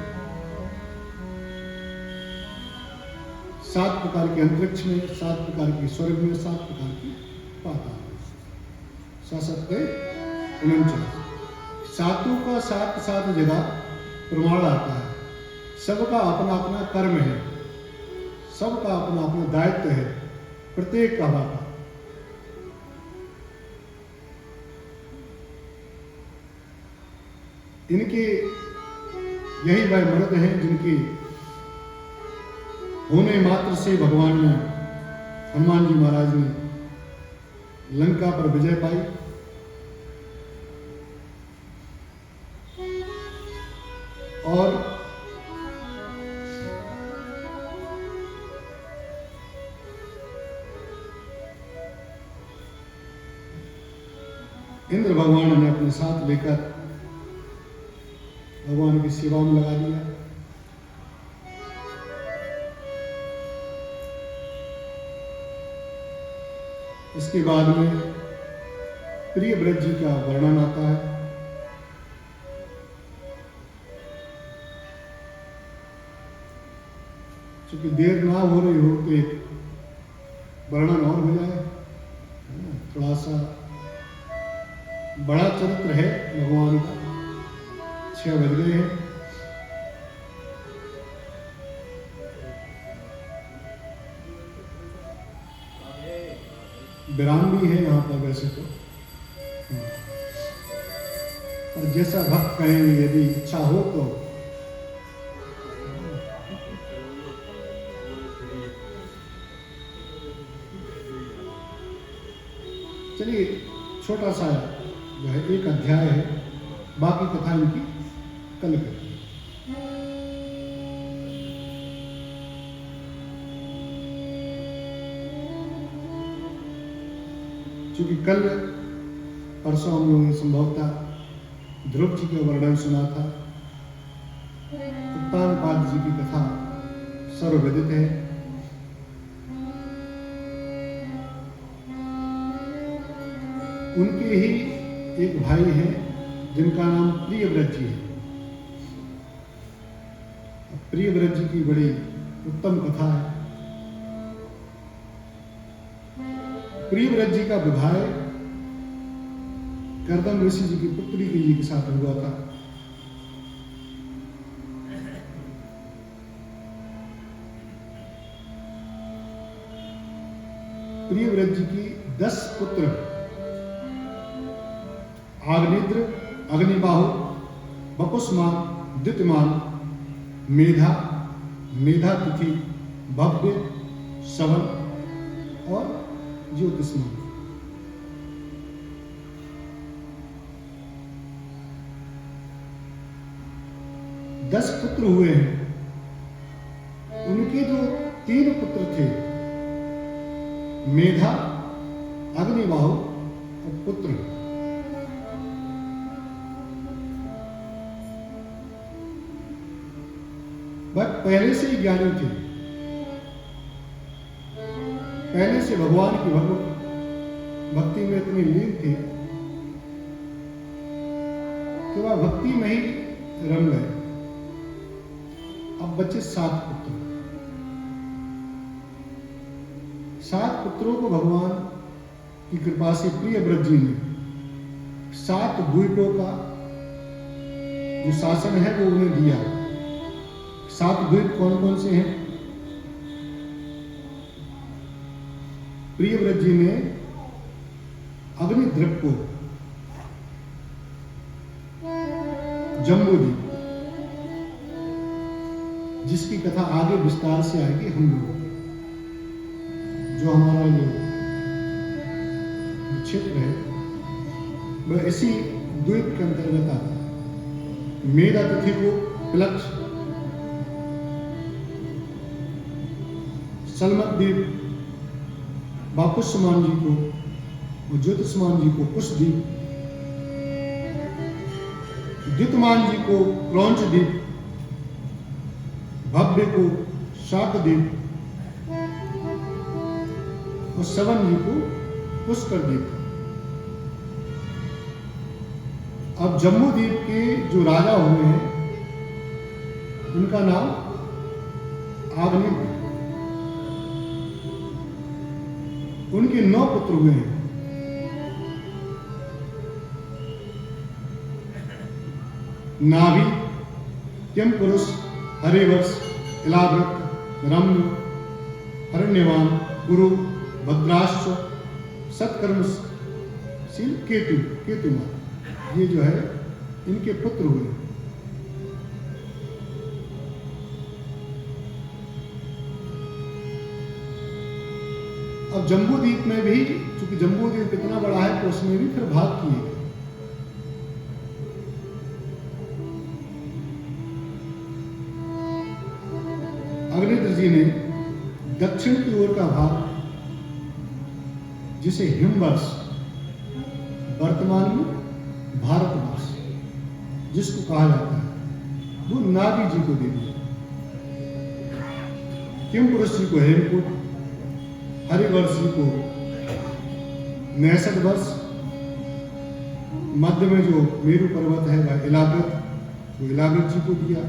7 प्रकार के अंतरिक्ष में, 7 प्रकार की स्वर्ग में, 7 प्रकार की पाताल में। 49 सातों का 7 जगह प्रमाण आता है। सबका अपना अपना कर्म है, सबका अपना अपना दायित्व है, प्रत्येक का बात। इनके यही वह मर्द हैं जिनके होने मात्र से भगवान ने, हनुमान जी महाराज ने लंका पर विजय पाई। और इंद्र भगवान ने अपने साथ लेकर भगवान की सेवा में लगा दिया। इसके बाद में प्रियव्रत जी का वर्णन आता है। क्योंकि देर ना हो रही हो तो एक वर्णन और हो जाए। थोड़ा सा बड़ा चरित्र है भगवान का। 6 बज गए हैं। विराम भी है यहाँ पर वैसे तो, और जैसा भक्त कहेंगे यदि इच्छा हो तो। चलिए छोटा सा जो है एक अध्याय है, बाकी कथा इनकी कल करेंगे। क्योंकि कल परसों हम लोगों ने संभवतः ध्रुव जी का वर्णन सुना था। उत्तानपाद जी की कथा सर्वविदित है। उनके ही एक भाई हैं जिनका नाम प्रियव्रत जी है। प्रियव्रत जी की बड़ी उत्तम कथा है। प्रियव्रत जी का विवाह कर्दम ऋषि जी की पुत्री जी के साथ हुआ था। प्रियव्रत जी की 10 पुत्र आग्निद्र, अग्निबाहु, बपुष्मान, द्युतिमान, मेधा, मेधातिथि, भव्य, श्रवण और ज्योतिष्मान। दस पुत्र हुए हैं। उनके जो 3 पुत्र थे, मेधा, अग्निबाहु और पुत्र, वह पहले से ही ज्ञानी थे। पहले से भगवान की भक्ति में इतने लीन थे कि वह भक्ति में ही रम गए। अब बचे 7 पुत्र। 7 पुत्रों को भगवान की कृपा से प्रियव्रत जी ने 7 द्वीपों का जो शासन है वो उन्हें दिया। 7 द्वीप कौन कौन से हैं? प्रियव्रत जी ने अग्निद्रप को जम्बूद्वीप, जिसकी कथा आगे विस्तार से आएगी हम लोगों की, जो हमारा जो क्षेत्र है वह इसी द्वीप के अंतर्गत आता है। मेधातिथि को प्लक्ष, सलमद्वीप बापुष्मान जी को, ज्योतिष्मान जी को कुशद्वीप, द्युतमान जी को क्रौंच द्वीप, भव्य को शाक द्वीप और सवन जी को पुष्कर द्वीप। अब जम्बू द्वीप के जो राजा हुए हैं उनका नाम आग्नेय। उनके 9 पुत्र हुए हैं। नाभि, किमपुरुष, हरिवंश, इलावृत, रम्य, हरण्यवान, गुरु, भद्राश्व, सत्कर्मशील, केतुमान, ये जो है इनके पुत्र हुए। अब जम्बू द्वीप में भी, चूंकि जम्बू द्वीप इतना बड़ा है तो उसमें भी फिर भाग किए गए। अग्निद्र जी ने दक्षिण की ओर का भाग, जिसे हिमवर्ष, वर्तमान में भारतवर्ष जिसको कहा जाता है, वो नाभि जी को दे दिया। किमपुरुष जी को हेमकूट, हरिवर्ष जी को 69 वर्ष, मध्य में जो मेरु पर्वत है वह इलावृत, वो इलावृत जी को दिया।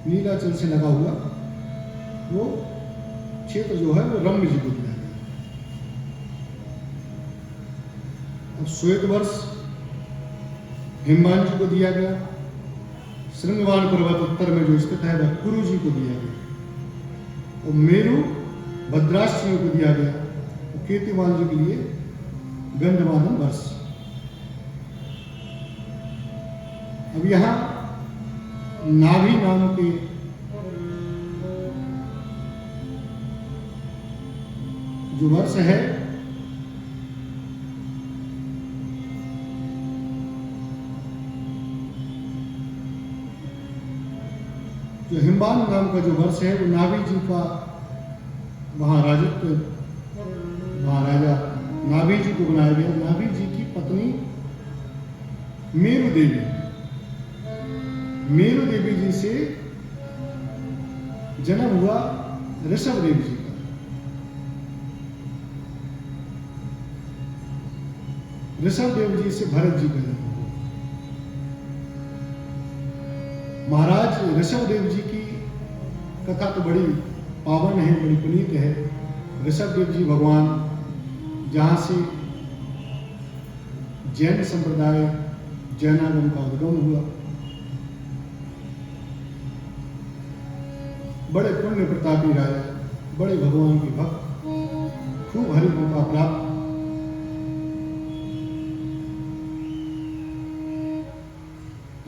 नीलाचल से लगा हुआ वो क्षेत्र जो है वो रम्य जी को दिया गया। अब श्वेत वर्ष हिमवान जी को दिया गया। श्रृंगवान पर्वत उत्तर में जो स्थित है वह कुरु जी को दिया गया और मेरु भद्राश्व जी को दिया गया और कीर्तिमान जी के लिए गंधमादन वर्ष। अब यहां नाभि नाम के जो वर्ष है जो हिमवान नाम का जो वर्ष है वो नाभि जी का वहां राजत्व, महाराजा नाभि जी को बनाया गया। नाभि जी की पत्नी मेरु देवी, मेरु देवी जी से जन्म हुआ ऋषभ देव जी का। ऋषभ देव जी से भरत जी का जन्म हुआ। महाराज ऋषभ देव जी की कथा तो बड़ी पावन है, बड़ी पुनीत है। ऋषभ देव जी भगवान, जहां से जैन संप्रदाय, जैनागम का उद्गम हुआ, बड़े पुण्य प्रतापी राजा, बड़े भगवान के भक्त, खूब हरि कृपा प्राप्त।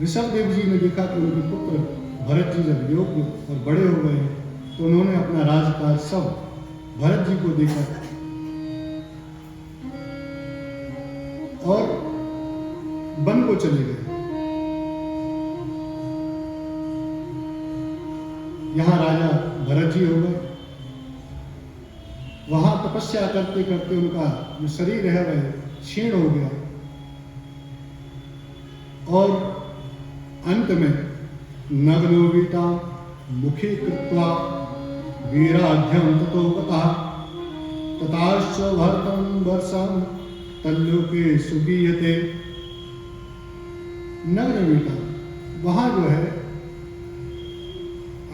ऋषभ देव जी ने देखा कि उनके पुत्र भरत जी जब योग्य और बड़े हो गए तो उन्होंने अपना राजकाज सब भरत जी को देकर और वन को चले गए। यहां राजा भरत जी हो गए। वहां तपस्या करते करते उनका जो शरीर है वह क्षीण हो गया और अंत में नग्नोवीटा मुखे कृत्वा वीराध्यं ततो गतः तताश्च भरतं वर्षं तल्लोके सुगीयते। नग्नवीटा, वहां जो है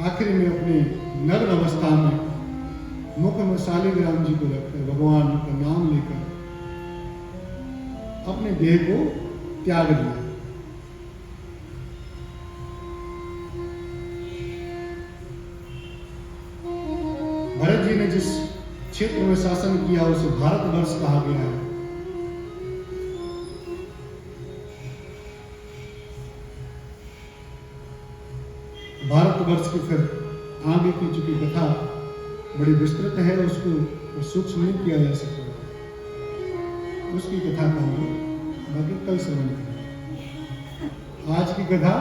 आखिरी में अपने नग्न अवस्था में मुख में शालिग्राम जी को रखकर भगवान का नाम लेकर अपने देह को त्याग दिया। भरत जी ने जिस क्षेत्र में शासन किया उसे भारतवर्ष कहा गया है। भारतवर्ष की फिर आगे की चुकी कथा बड़ी विस्तृत है, उसको सूक्ष्म नहीं किया जा सकता। उसकी कथा का हम बाकी कल श्रवण करेंगे। आज की कथा,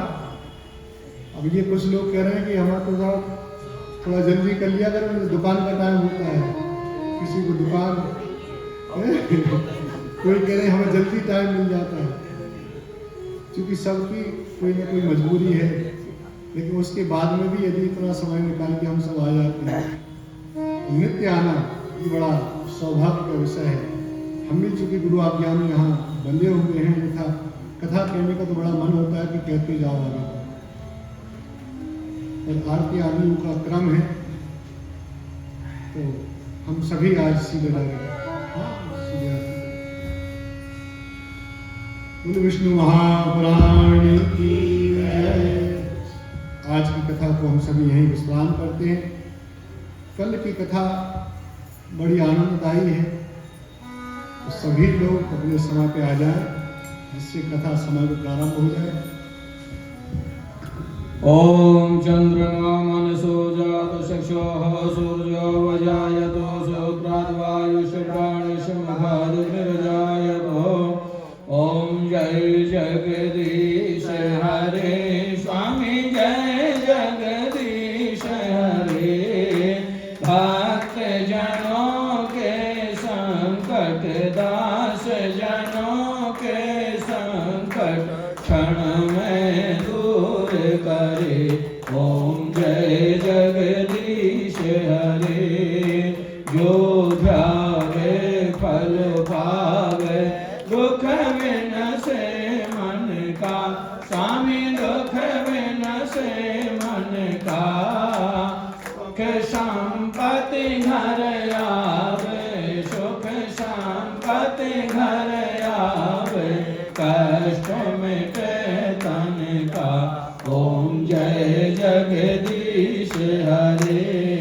अब ये कुछ लोग कह रहे हैं कि हमारा तो थोड़ा जल्दी कर लिया करो, दुकान का टाइम होता है, किसी को दुकान कोई कह रहे हमें जल्दी टाइम मिल जाता है, क्योंकि सबकी कोई ना कोई मजबूरी है, लेकिन उसके बाद में भी यदि इतना समय निकाल के हम सब आ जाते हैं, तो नित्य आना ये बड़ा सौभाग्य का विषय है। हम भी चूँकि गुरु आज्ञा में यहाँ बंधे हुए हैं, तथा कथा कहने का तो बड़ा मन होता है कि कहते जाओ आगे, और आरती आदि का क्रम है, तो हम सभी आज सीधे लगे। बोलो विष्णु महापुराण की जय। आज की कथा को हम सभी यहीं विश्राम करते हैं। कल की कथा बड़ी आनंददायी है, तो सभी लोग अपने समय पे आ जाएं, जिससे कथा समय पर प्रारंभ हो जाए। ॐ चन्द्रमा मनसो जात चक्षुः सूर्यो वजायतो श्रोत्राद्वायुष्प्राणिशमघादिर्जायतो। ॐ जय जगदीश हरे स्वामी, जय जगदीश हरे। भक्त जनों के संकट, दास जनों के संकट क्षण में दूर करे। ओम जय जगदीश हरे। जो ध्यावे फल पावे, दुख विनसे मन का स्वामी, दुख विनसे मन का। सुख संपत्ति घर आवे, सुख संपत्ति घर आवे, कष्ट मिटे तन का। ओम जय जगदीश हरे।